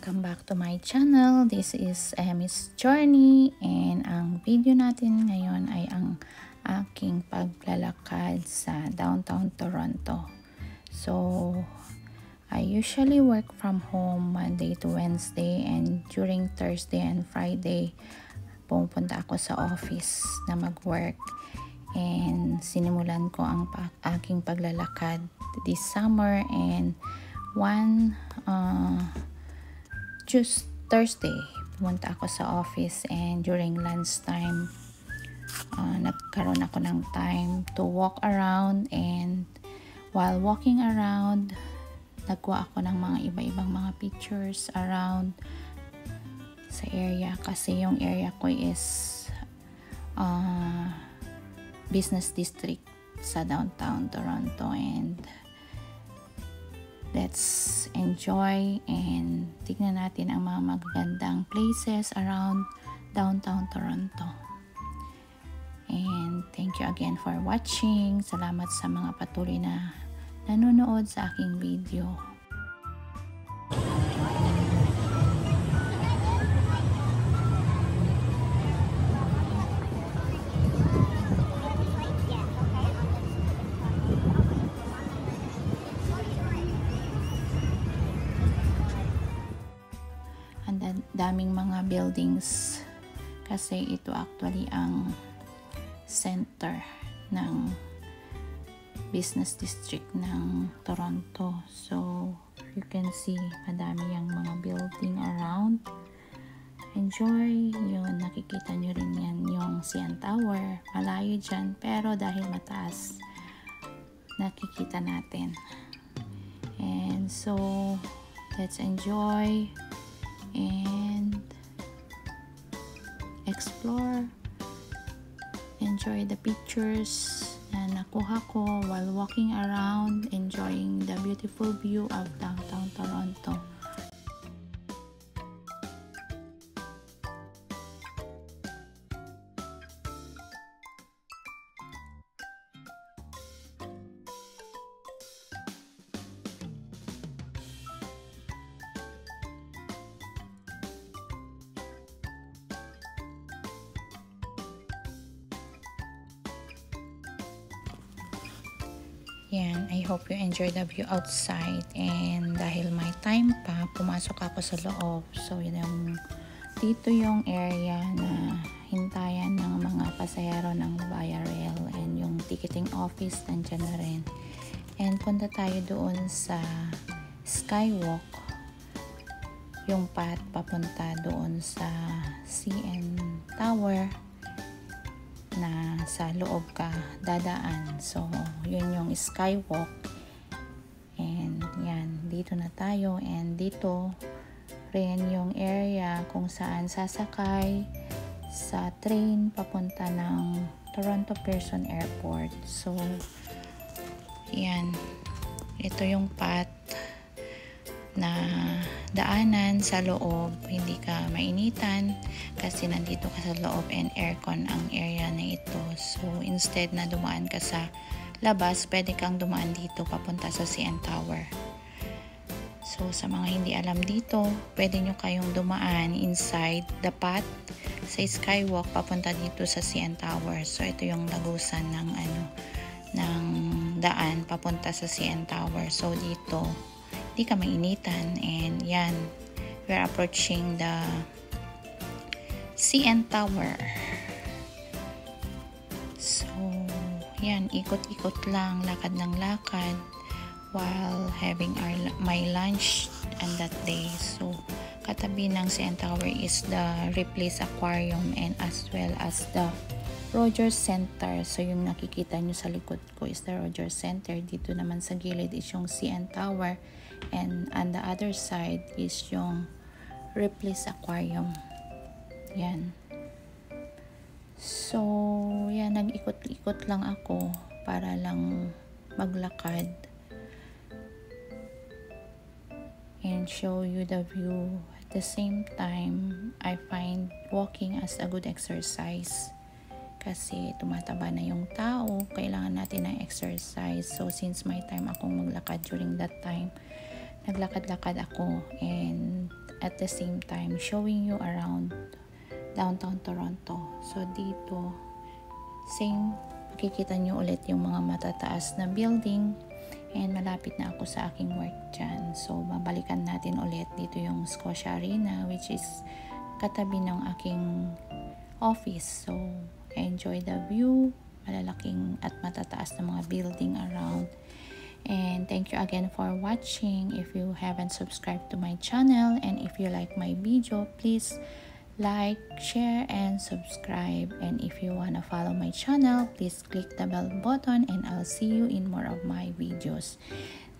Welcome back to my channel. This is Emmy's Journey and ang video natin ngayon ay ang aking paglalakad sa downtown Toronto. So, I usually work from home Monday to Wednesday and during Thursday and Friday pupunta ako sa office na mag-work. And sinimulan ko ang aking paglalakad this summer and just Thursday pumunta ako sa office and during lunchtime nagkaroon ako ng time to walk around, and while walking around nagkuha ako ng mga iba-ibang mga pictures around sa area kasi yung area ko is business district sa downtown Toronto, and let's enjoy and tignan natin ang mga magagandang places around downtown Toronto. And thank you again for watching. Salamat sa mga patuloy na nanonood sa aking video. Ang daming mga buildings kasi ito actually ang center ng business district ng Toronto. So you can see madami yung mga building around. Enjoy yun, nakikita nyo rin yan yung CN Tower, malayo dyan pero dahil mataas nakikita natin. And so let's enjoy and explore, enjoy the pictures na nakuha ko while walking around, enjoying the beautiful view of downtown Toronto. Yan, I hope you enjoy the view outside, and dahil may time pa, pumasok ako sa loob. So, dito yung area na hintayan ng mga pasahero ng Via Rail, and yung ticketing office nandyan na rin. And punta tayo doon sa Skywalk, yung path papunta doon sa CN Tower na sa loob ka dadaan. So yun yung Skywalk, and yan, dito na tayo, and dito rin yung area kung saan sasakay sa train papunta ng Toronto Pearson Airport. So yan, ito yung path na daanan sa loob, hindi ka mainitan kasi nandito ka sa loob and aircon ang area na ito. So instead na dumaan ka sa labas, pwede kang dumaan dito papunta sa CN Tower. So sa mga hindi alam dito, pwede nyo kayong dumaan inside the path sa Skywalk papunta dito sa CN Tower. So ito yung lagusan ng ng daan papunta sa CN Tower. So dito hindi ka mainitan, and yan, we're approaching the CN Tower. So yan, ikot-ikot lang, lakad ng lakad while having my lunch on that day. So katabi ng CN Tower is the Ripley's Aquarium and as well as the Rogers Center. So yung nakikita nyo sa likod ko is the Rogers Center. Dito naman sa gilid is yung CN Tower, and on the other side is yung Ripley's Aquarium. Yan. So yan, nag-ikot-ikot lang ako para lang maglakad and show you the view. At the same time, I find walking as a good exercise kasi tumataba na yung tao, kailangan natin ng exercise. So since may time akong maglakad during that time, naglakad-lakad ako, and at the same time showing you around downtown Toronto. So dito, same, makikita nyo ulit yung mga matataas na building, and malapit na ako sa aking work dyan. So babalikan natin ulit dito yung Scotia Arena, which is katabi ng aking office. So enjoy the view, malalaking at matataas na mga building around. And thank you again for watching. If you haven't subscribed to my channel, and if you like my video, please like, share, and subscribe. And if you wanna follow my channel, please click the bell button, and I'll see you in more of my videos.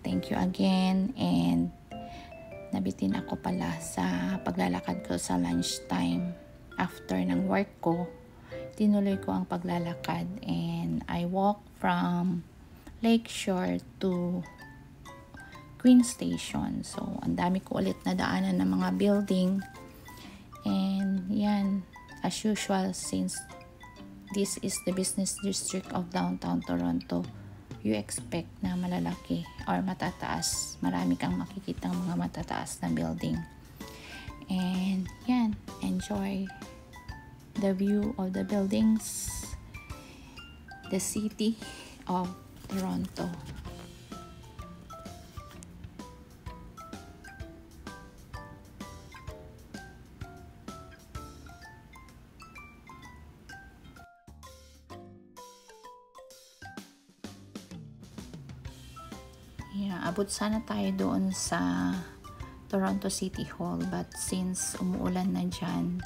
Thank you again. And nabitin ako pala sa paglalakad ko sa lunchtime. After ng work ko, tinuloy ko ang paglalakad, and I walk from Lakeshore to Queen Station. So ang dami ko ulit na daanan ng mga building, and yan, as usual, since this is the business district of downtown Toronto, you expect na malalaki or matataas, marami kang makikitang mga matataas na building. And yan, enjoy the view of the buildings, the city of Toronto. Yeah, abot sana tayo doon sa Toronto City Hall, but since umuulan na dyan,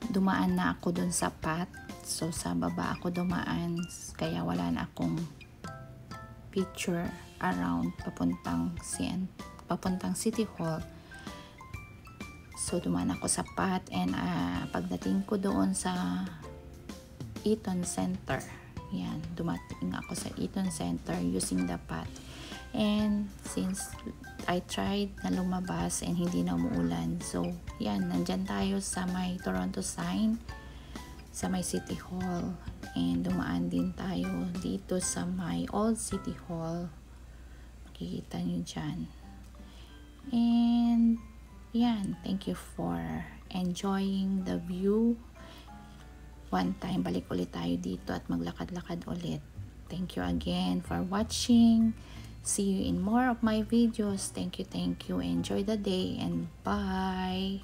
dumaan na ako doon sa path. So sa baba ako dumaan, kaya wala na akong picture around papuntang City Hall. So dumaan ako sa path, and pagdating ko doon sa Eaton Center, yan, dumating ako sa Eaton Center using the path. And since I tried na lumabas and hindi na umuulan, so yan, nandyan tayo sa may Toronto sign sa may City Hall, and dumaan din tayo dito sa may Old City Hall, makikita nyo dyan. And yan, thank you for enjoying the view. One time, balik ulit tayo dito at maglakad-lakad ulit. Thank you again for watching. See you in more of my videos. Thank you. Enjoy the day, and bye.